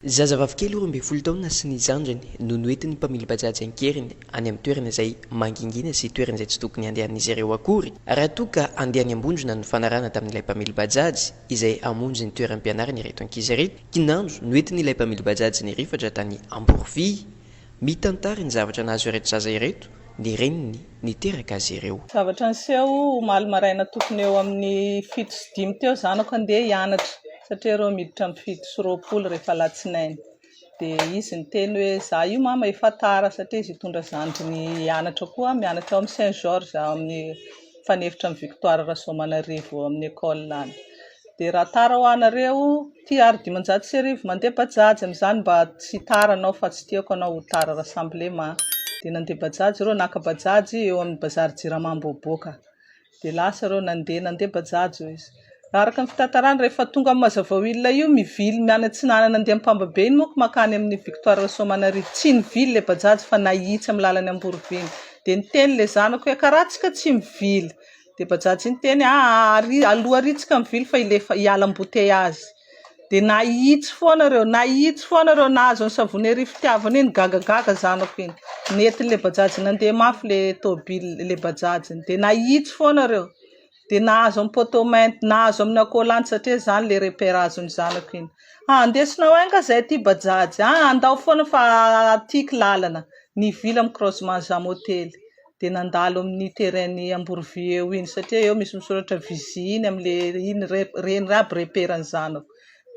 Zazavavy kely 12 taona sy ny zandrany no noentin'ny mpamily bajaji ankeriny any amin'ny toerana izay mangingina sy toerana izay tsy tokony andehan'izy ireo akory. Raha toa ka andeha any Ambondrona no fanarahana tamin'ilay mpamily bajaji izay hamonjy ny toeram-pianarana ireto ankizy ireto. Kinandro noentin'ilay mpamily bajaji ny rifatra tany Amborofia. Mitantara ny zavatra nahazo ireto zaza ireto, ny reniny niteraka azy ireo. Zavatra niseho omaly maraina tokony eo amin'ny 7 sy 5 teo zanako andeha hianatra satria reo miditra amin'ny 7 sy 20 rehefa alatsinainy. Dia izy niteny hoe za io mama efa tara satria izy hitondra zandriny hianatra koa mianatra ao amin'ny Saint Georges amin'ny fanefitra amin'ny Victoire Rasoamanarivo amin'ny école any. Dia raha tara ho anareo ty ary 500 mandeha bajaji amin'izany mba tsy tara anao fa tsy tiako anao ho tara rassemblement. Dia nandeha bajaji ireo naka bajaji eo amin'ny bazary Jiramamboboka. Dia lasa ireo nandeha bajaji izy. Araka ny fitantarana rehefa tonga amin'ny Mazavahoila io mivily mianatsinanana andeha Ampambabe iny moa makany amin'ny Victoire Rasoamanarivo. Tsy nivily le bajaji fa nahitsy amin'ny lalany Amboroviny. Dia niteny le zanako hoe karatsika tsy mivily. Dia bajaji niteny aloha aritsika mivily fa ilefa hiala embouteillage. Dia nahitsy foana ireo nahazo ny savony ery fitiavana iny gagagaga zanako iny. Nety le bajaji nandeha mafy le tôbily le bajaji. Dia nahitsy foana ireo. Dia nahazo amin'ny potomènty, nahazo amin'ny akolany satria zany le repérazony zanako iny. Andesinao enga zay ty bajaji. Andao foana fa tiky lalana. Nivily amin'ny croisement Jam Hôtely. Dia nandalo amin'ny terrain Amborovia eo iny satria eo misy misoratra vizy iny amin'le iny reny aby repéran'ny zanako.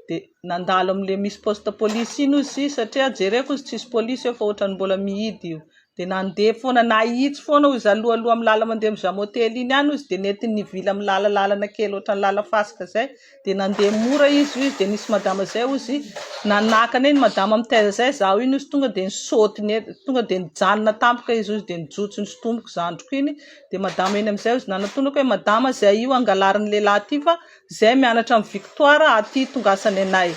Dia nandalo amin'le misy poste police iny izy satria jereko izy tsisy police eo fa ohatrany mbola mihidy io. Dia nandeha foana nahitsy foana izy aloha amin'ny lala mandeha amin'ny Jam Hôtely iny ihany izy dia nety nivily amin'ny lalana kely ohatrany lala fasika zay. Dia nandeha mora izy dia nisy madama zay izy nanakana iny madama mitaiza zay zaho iny izy tonga dia nisaoty tonga dia nijanona tampoka izy dia nijotso ny tomboko zandriko iny. Dia madama iny amin'izay izy nanatonako hoe madama zay io angalarin'ny lehilahy aty fa zay mianatra amin'ny Victoire aty tongasany anay.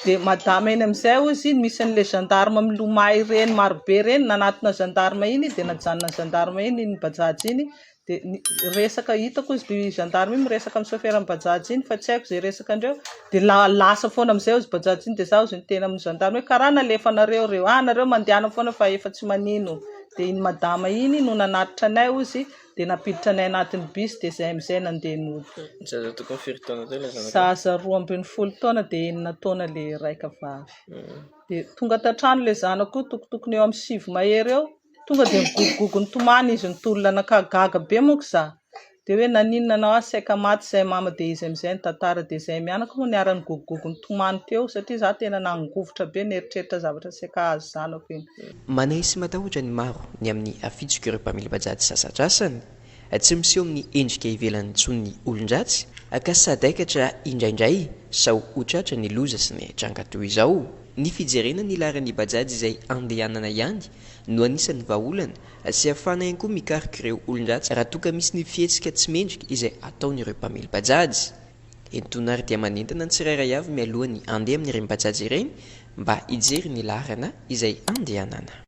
Dia madama iny amin'izay izy misy an'le gendarme milomay reny marobe reny nanatona gendarme iny dia najanona gendarme iny bajaji iny. Dia resaka hitako izy gendarme iny miresaka amin'ny chauffeur-ny bajaji iny fa tsy haiko zay resaka andreo. Dia lasa foana amin'izay izy bajaji iny dia zaho izy niteny amin'ny gendarme hoe karaha nalefanareo reo. Nareo mandehana foana fa efa tsy manino. Dia iny madama iny no nanatitra anay izy dia napiditra anay anatin'ny bus dia zay amin'izay nandeha nody. Zaza tokony firy taona teo ilay zanako? Zaza 12 taona dia 9 taona le raika vavy. Dia tonga tantrano le zanako tokotokony eo amin'ny 7 mahery eo. Tonga dia migogogogo nitomany izy nitolona nakagaga be moka za. Dia hoe naninona anao saika maty zay mama dia izy amin'izay nitantara dia zay mianako moa niara nigogogogo nitomany teo satria za tena nangovitra be nieritreritra zavatra saika azo zanako iny. Manay sy matahotra ny maro ny amin'ny afitsika ireo mpamily bajaji sasatrasany. Tsy miseho amin'ny endrika ivelan'ny tsony olon-dratsy ka sadaikatra indraindray sao hotratra ny loza sy ny tranga toy izao. Ny fijerena ny laran'ny bajaji izay andehanana ihany no anisan'ny vahaolana sy ahafana ihany koa mikarika ireo olon-dratsy raha toa ka misy ny fihetsika tsy mendrika izay ataon'ireo mpamily bajaji. Entonary dia manentana ny tsirairay avy mialohan'ny andeha amin'ireny bajaji ireny mba hijery ny larana izay andehanana.